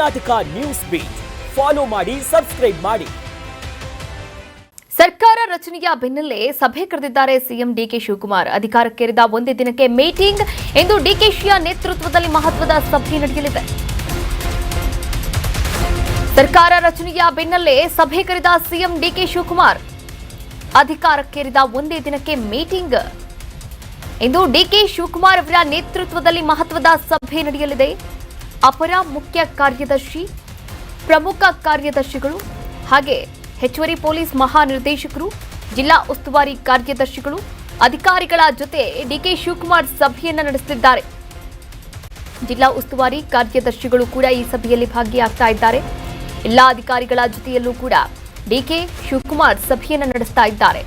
Karnataka news beet follow ಮಾಡಿ, subscribe ಮಾಡಿ. ಸರ್ಕಾರ ರಚನೆಯ ಬೆನ್ನಲ್ಲೇ ಸಭೆ ಕರೆದಿದ್ದಾರೆ ಸಿಎಂ ಡಿಕೆ ಶಿವಕುಮಾರ್. ಅಧಿಕಾರಕ್ಕೇರಿದ ಒಂದೇ ದಿನಕ್ಕೆ ಮೀಟಿಂಗ್. ಇಂದು ಡಿಕೆಶಿಯ ನೇತೃತ್ವದಲ್ಲಿ ಮಹತ್ವದ ಸಭೆ ನಡೆಯಲಿದೆ. ಸರ್ಕಾರ ರಚನೆಯ ಬೆನ್ನಲ್ಲೇ ಸಭೆ ಕರೆದ ಸಿಎಂ ಡಿಕೆ ಶಿವಕುಮಾರ್. ಅಧಿಕಾರಕ್ಕೇರಿದ ಒಂದೇ ದಿನಕ್ಕೆ ಮೀಟಿಂಗ್. ಇಂದು ಡಿಕೆ ಶಿವಕುಮಾರ್ ಅವರ ನೇತೃತ್ವದಲ್ಲಿ ಮಹತ್ವದ ಸಭೆ ನಡೆಯಲಿದೆ. ಅಪರ ಮುಖ್ಯ ಕಾರ್ಯದರ್ಶಿ, ಪ್ರಮುಖ ಕಾರ್ಯದರ್ಶಿಗಳು ಹಾಗೆ ಹೆಚ್ಚುವರಿ ಪೊಲೀಸ್ ಮಹಾನಿರ್ದೇಶಕರು, ಜಿಲ್ಲಾ ಉಸ್ತುವಾರಿ ಕಾರ್ಯದರ್ಶಿಗಳು, ಅಧಿಕಾರಿಗಳ ಜೊತೆ ಡಿಕೆ ಶಿವಕುಮಾರ್ ಸಭೆಯನ್ನು ನಡೆಸುತ್ತಿದ್ದಾರೆ. ಜಿಲ್ಲಾ ಉಸ್ತುವಾರಿ ಕಾರ್ಯದರ್ಶಿಗಳು ಕೂಡ ಈ ಸಭೆಯಲ್ಲಿ ಭಾಗಿಯಾಗ್ತಾ ಇದ್ದಾರೆ. ಎಲ್ಲಾ ಅಧಿಕಾರಿಗಳ ಜೊತೆಯಲ್ಲೂ ಕೂಡ ಡಿಕೆ ಶಿವಕುಮಾರ್ ಸಭೆಯನ್ನು ನಡೆಸ್ತಾ ಇದ್ದಾರೆ.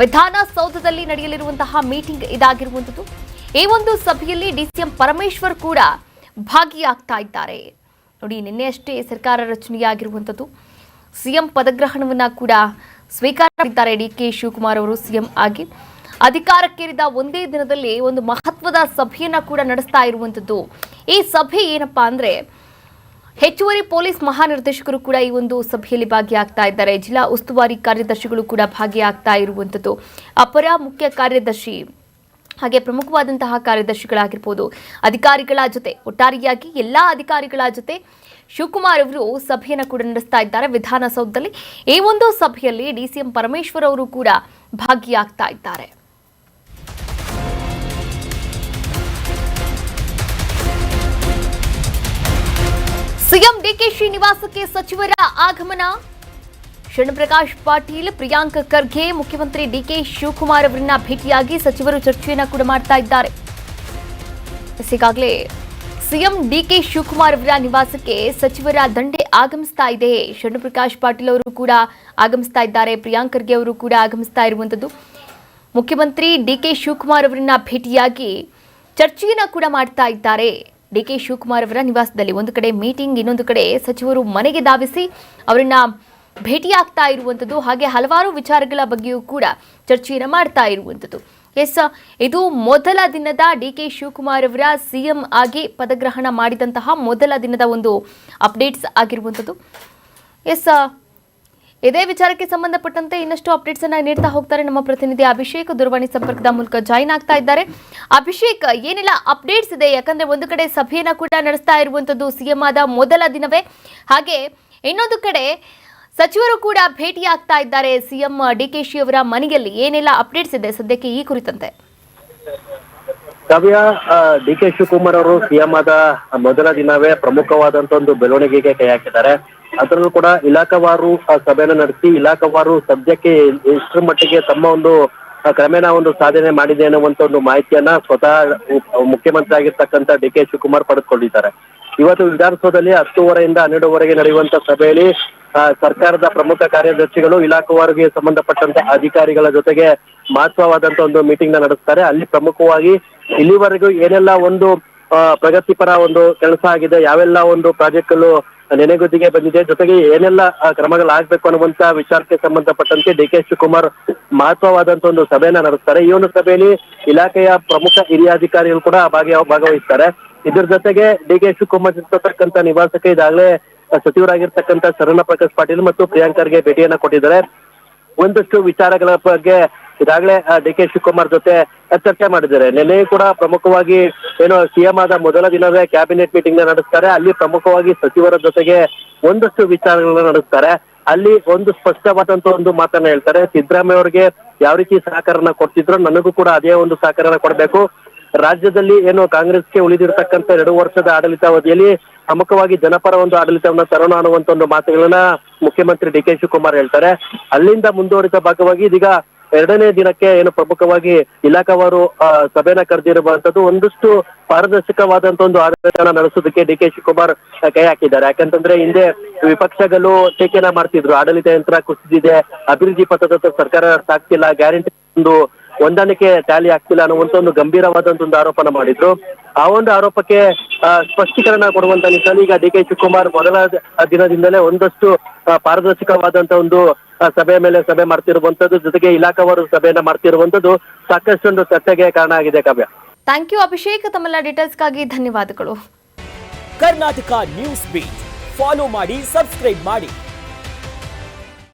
ವಿಧಾನಸೌಧದಲ್ಲಿ ನಡೆಯಲಿರುವಂತಹ ಮೀಟಿಂಗ್ ಇದಾಗಿರುವಂಥದ್ದು. ಈ ಒಂದು ಸಭೆಯಲ್ಲಿ ಡಿಸಿಎಂ ಪರಮೇಶ್ವರ್ ಕೂಡ ಭಾಗಿಯಾಗ್ತಾ ಇದ್ದಾರೆ. ನೋಡಿ, ನಿನ್ನೆಯಷ್ಟೇ ಸರ್ಕಾರ ರಚನೆಯಾಗಿರುವಂಥದ್ದು. ಸಿಎಂ ಪದಗ್ರಹಣವನ್ನ ಕೂಡ ಸ್ವೀಕಾರ ಮಾಡಿದ್ದಾರೆ ಡಿಕೆ ಶಿವಕುಮಾರ್ ಅವರು ಸಿಎಂ ಆಗಿ. ಅಧಿಕಾರಕ್ಕೇರಿದ ಒಂದೇ ದಿನದಲ್ಲಿ ಒಂದು ಮಹತ್ವದ ಸಭೆಯನ್ನ ಕೂಡ ನಡೆಸ್ತಾ ಇರುವಂಥದ್ದು. ಈ ಸಭೆ ಏನಪ್ಪಾ ಅಂದ್ರೆ, ಹೆಚ್ಚುವರಿ ಪೊಲೀಸ್ ಮಹಾನಿರ್ದೇಶಕರು ಕೂಡ ಈ ಒಂದು ಸಭೆಯಲ್ಲಿ ಭಾಗಿಯಾಗ್ತಾ ಇದ್ದಾರೆ. ಜಿಲ್ಲಾ ಉಸ್ತುವಾರಿ ಕಾರ್ಯದರ್ಶಿಗಳು ಕೂಡ ಭಾಗಿಯಾಗ್ತಾ ಇರುವಂಥದ್ದು. ಅಪರ ಮುಖ್ಯ ಕಾರ್ಯದರ್ಶಿ ಹಾಗೆ ಪ್ರಮುಖವಾದಂತಹ ಕಾರ್ಯದರ್ಶಿಗಳಾಗಿರ್ಬೋದು, ಅಧಿಕಾರಿಗಳ ಜೊತೆ ಒಟ್ಟಾರೆಯಾಗಿ ಎಲ್ಲಾ ಅಧಿಕಾರಿಗಳ ಜೊತೆ ಶಿವಕುಮಾರ್ ಅವರು ಸಭೆಯನ್ನು ಕೂಡ ನಡೆಸ್ತಾ ಇದ್ದಾರೆ ವಿಧಾನಸೌಧದಲ್ಲಿ. ಈ ಒಂದು ಸಭೆಯಲ್ಲಿ ಡಿಸಿಎಂ ಪರಮೇಶ್ವರ್ ಅವರು ಕೂಡ ಭಾಗಿಯಾಗ್ತಾ ಇದ್ದಾರೆ. ಸಿಎಂ ಡಿಕೆಶಿ ನಿವಾಸಕ್ಕೆ ಸಚಿವರ ಆಗಮನ. ಶರಣಪ್ರಕಾಶ್ ಪಾಟೀಲ್, ಪ್ರಿಯಾಂಕ್ ಖರ್ಗೆ, ಮುಖ್ಯಮಂತ್ರಿ ಡಿಕೆ ಶಿವಕುಮಾರ್ ಅವರನ್ನ ಭೇಟಿಯಾಗಿ ಸಚಿವರು ಚರ್ಚೆಯನ್ನ ಕೂಡ ಮಾಡ್ತಾ ಇದ್ದಾರೆ. ಈಗಾಗಲೇ ಸಿಎಂ ಡಿಕೆ ಶಿವಕುಮಾರ್ ಅವರ ನಿವಾಸಕ್ಕೆ ಸಚಿವರ ದಂಡೆ ಆಗಮಿಸ್ತಾ ಇದೆ. ಶರಣಪ್ರಕಾಶ್ ಪಾಟೀಲ್ ಅವರು ಕೂಡ ಆಗಮಿಸ್ತಾ ಇದ್ದಾರೆ. ಪ್ರಿಯಾಂಕ್ ಖರ್ಗೆ ಅವರು ಕೂಡ ಆಗಮಿಸ್ತಾ ಇರುವಂತದ್ದು. ಮುಖ್ಯಮಂತ್ರಿ ಡಿಕೆ ಶಿವಕುಮಾರ್ ಅವರನ್ನ ಭೇಟಿಯಾಗಿ ಚರ್ಚೆಯನ್ನ ಕೂಡ ಮಾಡ್ತಾ ಇದ್ದಾರೆ. ಡಿಕೆ ಶಿವಕುಮಾರ್ ಅವರ ನಿವಾಸದಲ್ಲಿ ಒಂದು ಕಡೆ ಮೀಟಿಂಗ್, ಇನ್ನೊಂದು ಕಡೆ ಸಚಿವರು ಮನೆಗೆ ಧಾವಿಸಿ ಅವರನ್ನ ಭೇಟಿಯಾಗ್ತಾ ಇರುವಂಥದ್ದು. ಹಾಗೆ ಹಲವಾರು ವಿಚಾರಗಳ ಬಗ್ಗೆಯೂ ಕೂಡ ಚರ್ಚೆಯನ್ನು ಮಾಡ್ತಾ ಇರುವಂಥದ್ದು. ಇದು ಮೊದಲ ದಿನದ ಡಿಕೆ ಶಿವಕುಮಾರ್ ಅವರ ಸಿಎಂ ಆಗಿ ಪದಗ್ರಹಣ ಮಾಡಿದಂತಹ ಮೊದಲ ದಿನದ ಒಂದು ಅಪ್ಡೇಟ್ಸ್ ಆಗಿರುವಂಥದ್ದು. ಇದೇ ವಿಚಾರಕ್ಕೆ ಸಂಬಂಧಪಟ್ಟಂತೆ ಇನ್ನಷ್ಟು ಅಪ್ಡೇಟ್ಸ್ ಅನ್ನ ನೀಡ್ತಾ ಹೋಗ್ತಾರೆ ನಮ್ಮ ಪ್ರತಿನಿಧಿ ಅಭಿಷೇಕ್. ದೂರವಾಣಿ ಸಂಪರ್ಕದ ಮೂಲಕ ಜಾಯಿನ್ ಆಗ್ತಾ ಇದ್ದಾರೆ. ಅಭಿಷೇಕ್, ಏನೆಲ್ಲ ಅಪ್ಡೇಟ್ಸ್ ಇದೆ? ಯಾಕಂದ್ರೆ ಒಂದು ಕಡೆ ಸಭೆಯನ್ನ ಕೂಡ ನಡೆಸ್ತಾ ಇರುವಂತದ್ದು ಸಿಎಂ ಆದ ಮೊದಲ ದಿನವೇ, ಹಾಗೆ ಇನ್ನೊಂದು ಕಡೆ ಸಚಿವರು ಕೂಡ ಭೇಟಿಯಾಗ್ತಾ ಇದ್ದಾರೆ ಸಿಎಂ ಡಿಕೆಶಿ ಅವರ ಮನೆಯಲ್ಲಿ. ಏನೆಲ್ಲ ಅಪ್ಡೇಟ್ಸ್ ಇದೆ ಸದ್ಯಕ್ಕೆ ಈ ಕುರಿತಂತೆ? ಕಾವ್ಯ, ಡಿಕೆ ಶಿವಕುಮಾರ್ ಅವರು ಸಿಎಂ ಆದ ಮೊದಲ ದಿನವೇ ಪ್ರಮುಖವಾದಂತ ಒಂದು ಬೆಳವಣಿಗೆಗೆ ಕೈ ಹಾಕಿದ್ದಾರೆ. ಅದರಲ್ಲೂ ಕೂಡ ಇಲಾಖಾವಾರು ಸಭೆಯನ್ನು ನಡೆಸಿ ಇಲಾಖಾವಾರು ಸದ್ಯಕ್ಕೆ ಎಷ್ಟರ ಮಟ್ಟಿಗೆ ತಮ್ಮ ಒಂದು ಕ್ರಮೇಣ ಒಂದು ಸಾಧನೆ ಮಾಡಿದೆ ಅನ್ನುವಂತ ಒಂದು ಮಾಹಿತಿಯನ್ನ ಸ್ವತಃ ಮುಖ್ಯಮಂತ್ರಿ ಆಗಿರ್ತಕ್ಕಂಥ ಡಿಕೆ ಶಿವಕುಮಾರ್ ಪಡೆದುಕೊಂಡಿದ್ದಾರೆ. ಇವತ್ತು ವಿಧಾನಸೌಧದಲ್ಲಿ 10:30ಯಿಂದ 12:00ವರೆಗೆ ನಡೆಯುವಂತ ಸಭೆಯಲ್ಲಿ ಸರ್ಕಾರದ ಪ್ರಮುಖ ಕಾರ್ಯದರ್ಶಿಗಳು ಇಲಾಖಾವಾರಿಗೆ ಸಂಬಂಧಪಟ್ಟಂತ ಅಧಿಕಾರಿಗಳ ಜೊತೆಗೆ ಮಹತ್ವವಾದಂತ ಒಂದು ಮೀಟಿಂಗ್ ನ ನಡೆಸ್ತಾರೆ. ಅಲ್ಲಿ ಪ್ರಮುಖವಾಗಿ ಇಲ್ಲಿವರೆಗೂ ಏನೆಲ್ಲ ಒಂದು ಪ್ರಗತಿಪರ ಒಂದು ಕೆಲಸ ಆಗಿದೆ, ಯಾವೆಲ್ಲ ಒಂದು ಪ್ರಾಜೆಕ್ಟ್ಗಳು ನೆನೆಗುದಿಗೆ ಬಂದಿದೆ, ಜೊತೆಗೆ ಏನೆಲ್ಲ ಕ್ರಮಗಳಾಗಬೇಕು ಅನ್ನುವಂತ ವಿಚಾರಕ್ಕೆ ಸಂಬಂಧಪಟ್ಟಂತೆ ಡಿಕೆ ಶಿವಕುಮಾರ್ ಮಹತ್ವವಾದಂತ ಒಂದು ಸಭೆಯನ್ನ ನಡೆಸ್ತಾರೆ. ಈ ಒಂದು ಸಭೆಯಲ್ಲಿ ಇಲಾಖೆಯ ಪ್ರಮುಖ ಹಿರಿಯ ಅಧಿಕಾರಿಗಳು ಕೂಡ ಭಾಗವಹಿಸ್ತಾರೆ. ಇದ್ರ ಜೊತೆಗೆ ಡಿಕೆ ಶಿವಕುಮಾರ್ ಇರ್ತಕ್ಕಂಥ ನಿವಾಸಕ್ಕೆ ಈಗಾಗಲೇ ಸಚಿವರಾಗಿರ್ತಕ್ಕಂಥ ಶರಣಪ್ರಕಾಶ್ ಪಾಟೀಲ್ ಮತ್ತು ಪ್ರಿಯಾಂಕ್ ಖರ್ಗೆ ಭೇಟಿಯನ್ನ ಕೊಟ್ಟಿದ್ದಾರೆ. ಒಂದಷ್ಟು ವಿಚಾರಗಳ ಬಗ್ಗೆ ಈಗಾಗಲೇ ಡಿಕೆ ಶಿವಕುಮಾರ್ ಜೊತೆ ಚರ್ಚೆ ಮಾಡಿದ್ದಾರೆ. ನಿನ್ನೆ ಕೂಡ ಪ್ರಮುಖವಾಗಿ ಸಿಎಂ ಆದ ಮೊದಲ ದಿನವೇ ಕ್ಯಾಬಿನೆಟ್ ಮೀಟಿಂಗ್ ನ ನಡೆಸ್ತಾರೆ. ಅಲ್ಲಿ ಪ್ರಮುಖವಾಗಿ ಸಚಿವರ ಜೊತೆಗೆ ಒಂದಷ್ಟು ವಿಚಾರಗಳನ್ನ ನಡೆಸ್ತಾರೆ. ಅಲ್ಲಿ ಒಂದು ಸ್ಪಷ್ಟವಾದಂತ ಒಂದು ಮಾತನ್ನ ಹೇಳ್ತಾರೆ. ಸಿದ್ದರಾಮಯ್ಯ ಅವರಿಗೆ ಯಾವ ರೀತಿ ಸಹಕಾರನ ಕೊಡ್ತಿದ್ರು, ನನಗೂ ಕೂಡ ಅದೇ ಒಂದು ಸಹಕಾರನ ಕೊಡಬೇಕು. ರಾಜ್ಯದಲ್ಲಿ ಕಾಂಗ್ರೆಸ್ಗೆ ಉಳಿದಿರ್ತಕ್ಕಂಥ 2 ವರ್ಷದ ಆಡಳಿತಾವಧಿಯಲ್ಲಿ ಪ್ರಮುಖವಾಗಿ ಜನಪರ ಒಂದು ಆಡಳಿತವನ್ನ ತರೋಣ ಅನ್ನುವಂತ ಒಂದು ಮಾತುಗಳನ್ನ ಮುಖ್ಯಮಂತ್ರಿ ಡಿಕೆ ಶಿವಕುಮಾರ್ ಹೇಳ್ತಾರೆ. ಅಲ್ಲಿಂದ ಮುಂದುವರಿದ ಭಾಗವಾಗಿ ಇದೀಗ 2ನೇ ದಿನಕ್ಕೆ ಪ್ರಮುಖವಾಗಿ ಇಲಾಖಾವಾರು ಸಭೆನ ಕರೆದಿರುವಂತದ್ದು. ಒಂದಷ್ಟು ಪಾರದರ್ಶಕವಾದಂತ ಒಂದು ಆಡಳಿತನ ನಡೆಸೋದಕ್ಕೆ ಡಿಕೆ ಶಿವಕುಮಾರ್ ಕೈ ಹಾಕಿದ್ದಾರೆ. ಯಾಕಂತಂದ್ರೆ ಹಿಂದೆ ವಿಪಕ್ಷಗಳು ಟೀಕೆನ ಮಾಡ್ತಿದ್ರು, ಆಡಳಿತ ಯಂತ್ರ ಕುಸಿದಿದೆ, ಅಭಿವೃದ್ಧಿ ಪಥದತ್ತ ಸರ್ಕಾರ ಸಾಗ್ತಿಲ್ಲ, ಗ್ಯಾರಂಟಿ ಒಂದು ಹೊಂದಾಣಿಕೆ ಟ್ಯಾಲಿ ಆಗ್ತಿಲ್ಲ ಅನ್ನುವಂತ ಒಂದು ಗಂಭೀರವಾದಂತ ಒಂದು ಆರೋಪನ ಮಾಡಿದ್ರು. ಆ ಒಂದು ಆರೋಪಕ್ಕೆ ಸ್ಪಷ್ಟೀಕರಣ ಕೊಡುವಂತ ನಿಟ್ಟಿನಲ್ಲಿ ಈಗ ಡಿಕೆ ಶಿವಕುಮಾರ್ ಮೊದಲ ದಿನದಿಂದಲೇ ಒಂದಷ್ಟು ಪಾರದರ್ಶಕವಾದಂತ ಒಂದು ಸಭೆಯ ಮೇಲೆ ಸಭೆ ಮಾಡ್ತಿರುವಂತದ್ದು, ಜೊತೆಗೆ ಇಲಾಖಾವಾರು ಸಭೆಯನ್ನ ಮಾಡ್ತಿರುವಂತದ್ದು ಸಾಕಷ್ಟೊಂದು ಚರ್ಚೆಗೆ ಕಾರಣ ಆಗಿದೆ. ಕಾವ್ಯ, ಥ್ಯಾಂಕ್ ಯು ಅಭಿಷೇಕ್, ತಮ್ಮೆಲ್ಲ ಡೀಟೇಲ್ಸ್ಗಾಗಿ ಧನ್ಯವಾದಗಳು. ಕರ್ನಾಟಕ ನ್ಯೂಸ್ ಬೀಟ್ ಫಾಲೋ ಮಾಡಿ, ಸಬ್ಸ್ಕ್ರೈಬ್ ಮಾಡಿ.